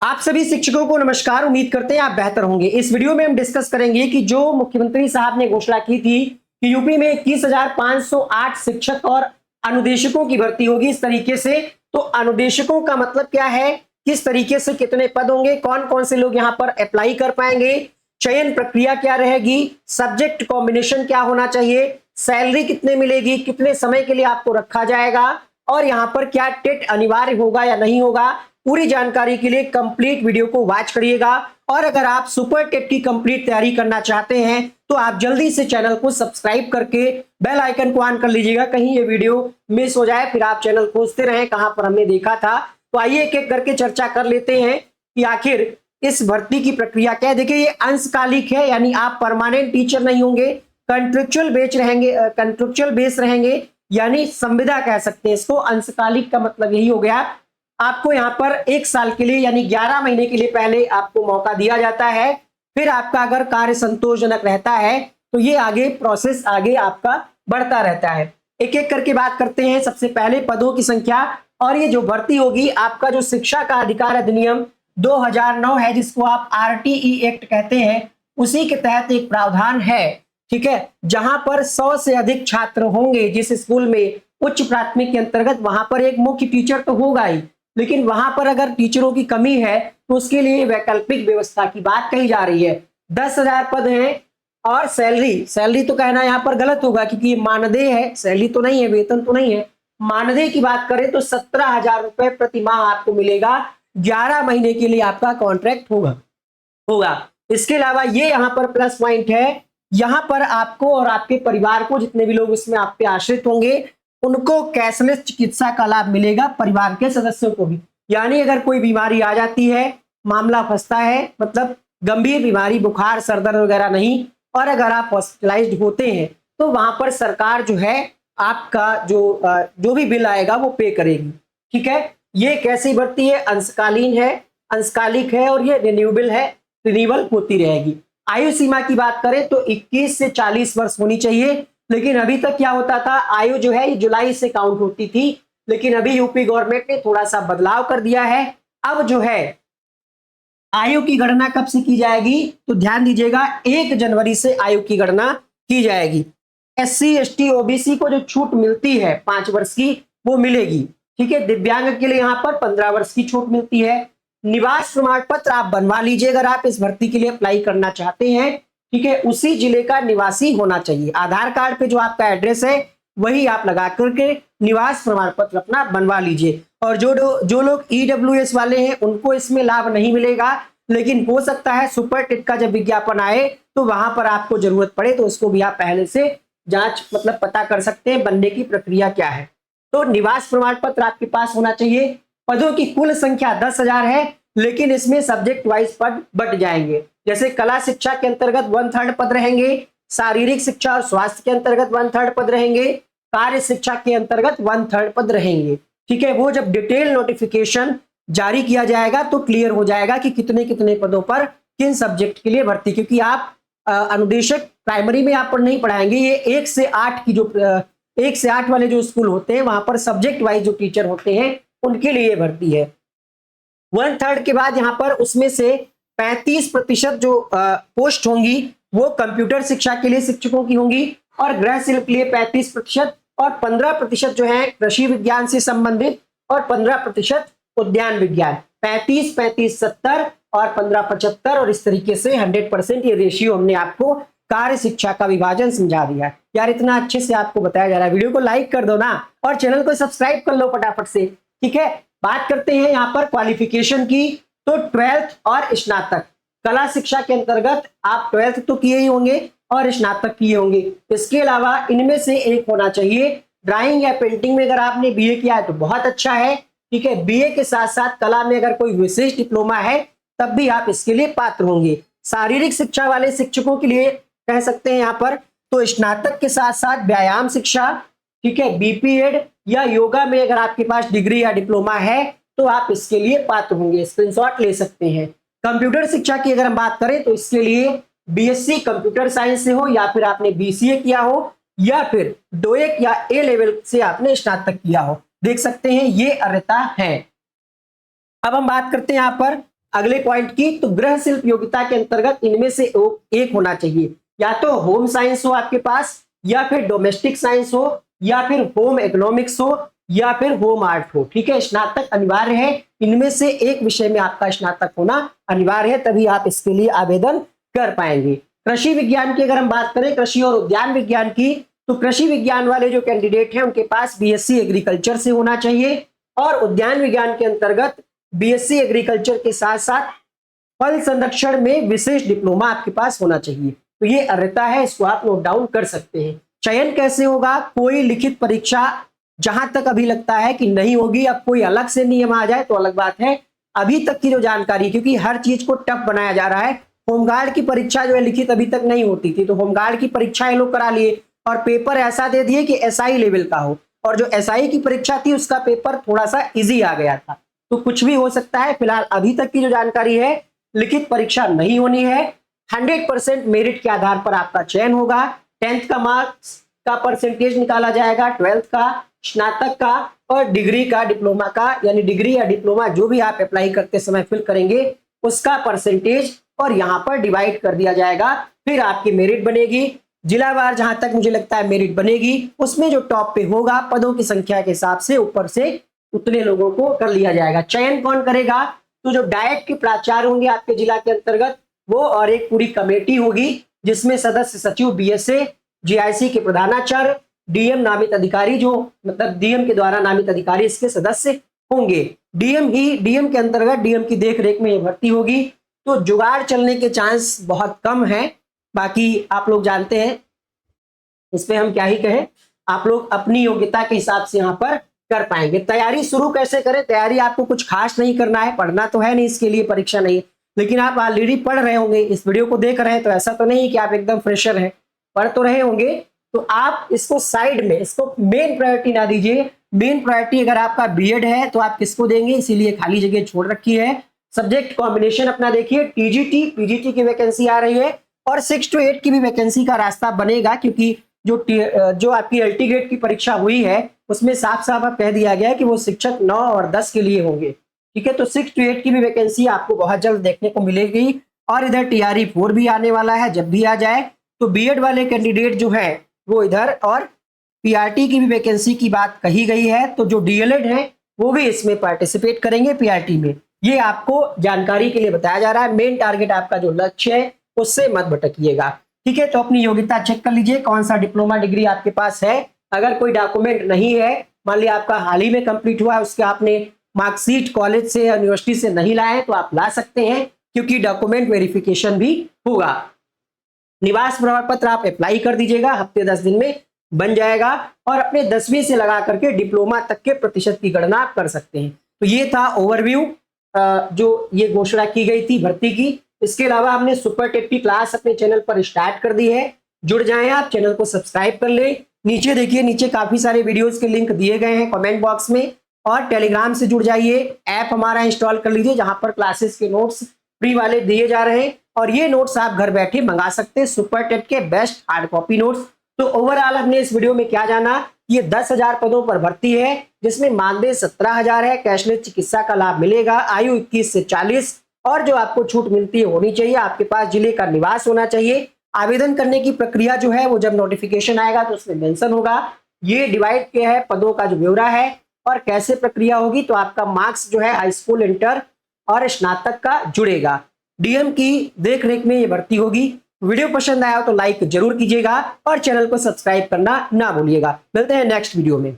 आप सभी शिक्षकों को नमस्कार। उम्मीद करते हैं आप बेहतर होंगे। इस वीडियो में हम डिस्कस करेंगे कि जो मुख्यमंत्री साहब ने घोषणा की थी कि यूपी में 21,508 शिक्षक और अनुदेशकों की भर्ती होगी इस तरीके से। तो अनुदेशकों का मतलब क्या है, किस तरीके से कितने पद होंगे, कौन कौन से लोग यहां पर अप्लाई कर पाएंगे, चयन प्रक्रिया क्या रहेगी, सब्जेक्ट कॉम्बिनेशन क्या होना चाहिए, सैलरी कितने मिलेगी, कितने समय के लिए आपको रखा जाएगा और यहां पर क्या टेट अनिवार्य होगा या नहीं होगा। पूरी जानकारी के लिए कंप्लीट वीडियो को वॉच करिएगा। और अगर आप सुपर टेट की कंप्लीट तैयारी करना चाहते हैं तो आप जल्दी से चैनल को सब्सक्राइब करके बेल आइकन को ऑन कर लीजिएगा, कहीं ये वीडियो मिस हो जाए फिर आप चैनल खोजते रहें कहां पर हमने देखा था। तो आइए एक एक करके चर्चा कर लेते हैं कि आखिर इस भर्ती की प्रक्रिया क्या है। देखिए ये अंशकालिक है, यानी आप परमानेंट टीचर नहीं होंगे, कंट्रेक्चुअल बेस रहेंगे, यानी संविदा कह सकते हैं इसको। अंशकालिक का मतलब यही हो गया, आपको यहाँ पर 1 साल के लिए यानी 11 महीने के लिए पहले आपको मौका दिया जाता है। फिर आपका अगर कार्य संतोषजनक रहता है तो ये आगे प्रोसेस आगे आपका बढ़ता रहता है। एक एक करके बात करते हैं। सबसे पहले पदों की संख्या, और ये जो भर्ती होगी आपका जो शिक्षा का अधिकार अधिनियम 2009 है, जिसको आप आरटीई एक्ट कहते हैं, उसी के तहत एक प्रावधान है, ठीक है, जहां पर 100 से अधिक छात्र होंगे जिस स्कूल में उच्च प्राथमिक के अंतर्गत, वहां पर एक मुख्य टीचर तो होगा ही, लेकिन वहां पर अगर टीचरों की कमी है तो उसके लिए वैकल्पिक व्यवस्था की बात कही जा रही है। 10,000 पद हैं। और सैलरी तो कहना यहां पर गलत होगा क्योंकि ये मानदेय है, सैलरी तो नहीं है, वेतन तो नहीं है। मानदेय की बात करें तो 17,000 रुपए प्रति माह आपको मिलेगा। 11 महीने के लिए आपका कॉन्ट्रैक्ट होगा। इसके अलावा ये यहाँ पर प्लस पॉइंट है, यहाँ पर आपको और आपके परिवार को, जितने भी लोग इसमें आप पे आश्रित होंगे, उनको कैशलेस चिकित्सा का लाभ मिलेगा, परिवार के सदस्यों को भी। यानी अगर कोई बीमारी आ जाती है, मामला फंसता है, मतलब गंभीर बीमारी, बुखार सर दर्द वगैरह नहीं, और अगर आप हॉस्पिटलाइज्ड होते हैं तो वहां पर सरकार जो है आपका जो भी बिल आएगा वो पे करेगी, ठीक है। ये कैसी भर्ती है, अंशकालीन है, अंशकालिक है और ये रिन्यूएबल होती रहेगी। आयु सीमा की बात करें तो 21 से 40 वर्ष होनी चाहिए, लेकिन अभी तक क्या होता था, आयु जो है जुलाई से काउंट होती थी, लेकिन अभी यूपी गवर्नमेंट ने थोड़ा सा बदलाव कर दिया है। अब जो है आयु की गणना कब से की जाएगी, तो ध्यान दीजिएगा 1 जनवरी से आयु की गणना की जाएगी। एससी एसटी ओबीसी को जो छूट मिलती है 5 वर्ष की वो मिलेगी, ठीक है। दिव्यांग के लिए यहाँ पर 15 वर्ष की छूट मिलती है। निवास प्रमाण पत्र आप बनवा लीजिए अगर आप इस भर्ती के लिए अप्लाई करना चाहते हैं, ठीक है। उसी जिले का निवासी होना चाहिए। आधार कार्ड पे जो आपका एड्रेस है वही आप लगा करके निवास प्रमाण पत्र अपना बनवा लीजिए। और जो लोग ईडब्ल्यूएस वाले हैं उनको इसमें लाभ नहीं मिलेगा, लेकिन हो सकता है सुपर टेट का जब विज्ञापन आए तो वहां पर आपको जरूरत पड़े, तो उसको भी आप पहले से जांच मतलब पता कर सकते हैं बनने की प्रक्रिया क्या है। तो निवास प्रमाण पत्र आपके पास होना चाहिए। पदों की कुल संख्या 10,000 है, लेकिन इसमें सब्जेक्ट वाइज पद बट जाएंगे। जैसे कला शिक्षा के अंतर्गत 1/3 पद रहेंगे, शारीरिक शिक्षा और स्वास्थ्य के अंतर्गत 1/3 पद रहेंगे, कार्य शिक्षा के अंतर्गत 1/3 पद रहेंगे, ठीक है। वो जब डिटेल नोटिफिकेशन जारी किया जाएगा तो क्लियर हो जाएगा कि कितने कितने पदों पर किन सब्जेक्ट के लिए भर्ती, क्योंकि आप अनुदेशक प्राइमरी में आप पर नहीं पढ़ाएंगे, ये 1 से 8 की जो 1 से 8 वाले जो स्कूल होते हैं वहां पर सब्जेक्ट वाइज जो टीचर होते हैं उनके लिए भर्ती है। 1/3 के बाद यहाँ पर उसमें से 35% जो पोस्ट होंगी वो कंप्यूटर शिक्षा के लिए शिक्षकों की होंगी, और गृह शिल्प के लिए 35% और 15% जो है कृषि विज्ञान से संबंधित, और 15% उद्यान विज्ञान। 35-35-70 और 15-75, और इस तरीके से 100% ये रेशियो हमने आपको कार्य शिक्षा का विभाजन समझा दिया। यार इतना अच्छे से आपको बताया जा रहा है, वीडियो को लाइक कर दो ना और चैनल को सब्सक्राइब कर लो फटाफट से, ठीक है। बात करते हैं यहाँ पर क्वालिफिकेशन की, तो 12th और स्नातक। कला शिक्षा के अंतर्गत आप 12th तो किए ही होंगे और स्नातक किए होंगे। इसके अलावा इनमें से एक होना चाहिए ड्राइंग या पेंटिंग में अगर आपने बीए किया है तो बहुत अच्छा है, ठीक है। बीए के साथ साथ कला में अगर कोई विशेष डिप्लोमा है तब भी आप इसके लिए पात्र होंगे। शारीरिक शिक्षा वाले शिक्षकों के लिए कह सकते हैं यहाँ पर, तो स्नातक के साथ साथ व्यायाम शिक्षा, ठीक है, बीपीएड या योगा में अगर आपके पास डिग्री या डिप्लोमा है तो आप इसके लिए पात्र होंगे, स्क्रीनशॉट ले सकते हैं। कंप्यूटर शिक्षा की अगर हम बात करें तो इसके लिए बीएससी कंप्यूटर साइंस से हो, या फिर आपने बीसीए किया हो, या फिर डोएक या ए लेवल से आपने स्नातक किया हो, देख सकते हैं ये अर्हता है। अब हम बात करते हैं यहाँ पर अगले पॉइंट की, तो गृह शिल्प योग्यता के अंतर्गत इनमें से एक होना चाहिए, या तो होम साइंस हो आपके पास, या फिर डोमेस्टिक साइंस हो, या फिर होम इकोनॉमिक्स हो, या फिर होम आर्ट हो। ठीक है, स्नातक अनिवार्य है, इनमें से एक विषय में आपका स्नातक होना अनिवार्य है, तभी आप इसके लिए आवेदन कर पाएंगे। कृषि विज्ञान की अगर हम बात करें, कृषि और उद्यान विज्ञान की, तो कृषि विज्ञान वाले जो कैंडिडेट हैं उनके पास बीएससी एग्रीकल्चर से होना चाहिए, और उद्यान विज्ञान के अंतर्गत बीएससी एग्रीकल्चर के साथ साथ फल संरक्षण में विशेष डिप्लोमा आपके पास होना चाहिए। तो ये अर्हता है, इसको आप नोट डाउन कर सकते हैं। चयन कैसे होगा, कोई लिखित परीक्षा जहां तक अभी लगता है कि नहीं होगी, अब कोई अलग से नियम आ जाए तो अलग बात है। अभी तक की जो जानकारी, क्योंकि हर चीज को टफ बनाया जा रहा है, होमगार्ड की परीक्षा जो है लिखित अभी तक नहीं होती थी, तो होमगार्ड की परीक्षा ये लोग करा लिए और पेपर ऐसा दे दिए कि एसआई लेवल का हो, और जो एसआई की परीक्षा थी उसका पेपर थोड़ा सा इजी आ गया था। तो कुछ भी हो सकता है। फिलहाल अभी तक की जो जानकारी है, लिखित परीक्षा नहीं होनी है, 100% मेरिट के आधार पर आपका चयन होगा। 10th का मार्क्स का परसेंटेज निकाला जाएगा, 12th का, स्नातक का और डिग्री का, डिप्लोमा का, यानी डिग्री या डिप्लोमा जो भी आप अप्लाई करते समय फिल करेंगे उसका परसेंटेज, और यहां पर डिवाइड कर दिया जाएगा। फिर आपकी मेरिट बनेगी, जिलावार जहां तक मुझे लगता है मेरिट बनेगी, उसमें जो टॉप पे होगा पदों की संख्या के हिसाब से ऊपर से उतने लोगों को कर लिया जाएगा। चयन कौन करेगा, तो जो डायट के प्राचार्य होंगे आपके जिला के अंतर्गत वो, और एक पूरी कमेटी होगी जिसमें सदस्य सचिव बीएसए, जीआईसी के प्रधानाचार्य, डीएम नामित अधिकारी, जो मतलब डीएम के द्वारा नामित अधिकारी इसके सदस्य होंगे। डीएम के अंतर्गत डीएम की देखरेख में ये भर्ती होगी। तो जुगाड़ चलने के चांस बहुत कम है, बाकी आप लोग जानते हैं, इस पे हम क्या ही कहें, आप लोग अपनी योग्यता के हिसाब से यहाँ पर कर पाएंगे। तैयारी शुरू कैसे करें, तैयारी आपको कुछ खास नहीं करना है, पढ़ना तो है नहीं, इसके लिए परीक्षा नहीं है, लेकिन आप ऑलरेडी पढ़ रहे होंगे, इस वीडियो को देख रहे हैं, तो ऐसा तो नहीं कि आप एकदम फ्रेशर हैं, पढ़ तो रहे होंगे। तो आप इसको साइड में, इसको मेन प्रायोरिटी ना दीजिए। मेन प्रायोरिटी अगर आपका बीएड है तो आप किसको देंगे, इसीलिए खाली जगह छोड़ रखी है। सब्जेक्ट कॉम्बिनेशन अपना देखिए, टीजीटी, पीजीटी की वैकेंसी आ रही है, और 6 to 8 की भी वैकेंसी का रास्ता बनेगा, क्योंकि जो आपकी एलटी ग्रेड की परीक्षा हुई है उसमें साफ साफ कह दिया गया है कि वो शिक्षक 9 और 10 के लिए होंगे। ठीक है, तो 6 to 8 की भी वैकेंसी आपको बहुत जल्द देखने को मिलेगी, और इधर टीआरई 4 भी आने वाला है, जब भी आ जाए। तो बीएड वाले कैंडिडेट जो है वो इधर, और पीआरटी की भी वैकेंसी की बात कही गई है, तो जो डीएलएड है वो भी इसमें पार्टिसिपेट करेंगे पीआरटी में। ये आपको जानकारी के लिए बताया जा रहा है। मेन टारगेट आपका जो लक्ष्य है उससे मत भटकिएगा। ठीक है, तो अपनी योग्यता चेक कर लीजिए, कौन सा डिप्लोमा डिग्री आपके पास है। अगर कोई डॉक्यूमेंट नहीं है, मान लिया आपका हाल ही में कंप्लीट हुआ है, उसके आपने मार्कशीट कॉलेज से, यूनिवर्सिटी से नहीं लाए, तो आप ला सकते हैं, क्योंकि डॉक्यूमेंट वेरिफिकेशन भी होगा। निवास प्रमाण पत्र आप अप्लाई कर दीजिएगा, हफ्ते 10 दिन में बन जाएगा, और अपने 10वीं से लगा करके डिप्लोमा तक के प्रतिशत की गणना आप कर सकते हैं। तो ये था ओवरव्यू, जो ये घोषणा की गई थी भर्ती की। इसके अलावा हमने सुपर टेट की क्लास अपने चैनल पर स्टार्ट कर दी है, जुड़ जाएं आप, चैनल को सब्सक्राइब कर ले। नीचे देखिए, नीचे काफी सारे वीडियोस के लिंक दिए गए हैं कमेंट बॉक्स में, और टेलीग्राम से जुड़ जाइए, ऐप हमारा इंस्टॉल कर लीजिए, जहां पर क्लासेस के नोट्स फ्री वाले दिए जा रहे हैं, और ये नोट्स आप घर बैठे मंगा सकते हैं, सुपर टेट के बेस्ट हार्ड कॉपी नोट्स। तो ओवरऑल हमने इस वीडियो में क्या जाना, ये 10,000 पदों पर भर्ती है, जिसमें मानदेय 17,000 है, कैशलेस चिकित्सा का लाभ मिलेगा, आयु 21 से 40, और जो आपको छूट मिलती है होनी चाहिए, आपके पास जिले का निवास होना चाहिए। आवेदन करने की प्रक्रिया जो है वो जब नोटिफिकेशन आएगा तो उसमें मेंशन होगा। ये डिवाइड किया है पदों का जो ब्यौरा है, और कैसे प्रक्रिया होगी, तो आपका मार्क्स जो है हाई स्कूल, इंटर और स्नातक का जुड़ेगा। डीएम की देखरेख में ये भर्ती होगी। वीडियो पसंद आया हो तो लाइक जरूर कीजिएगा, और चैनल को सब्सक्राइब करना ना भूलिएगा। मिलते हैं नेक्स्ट वीडियो में।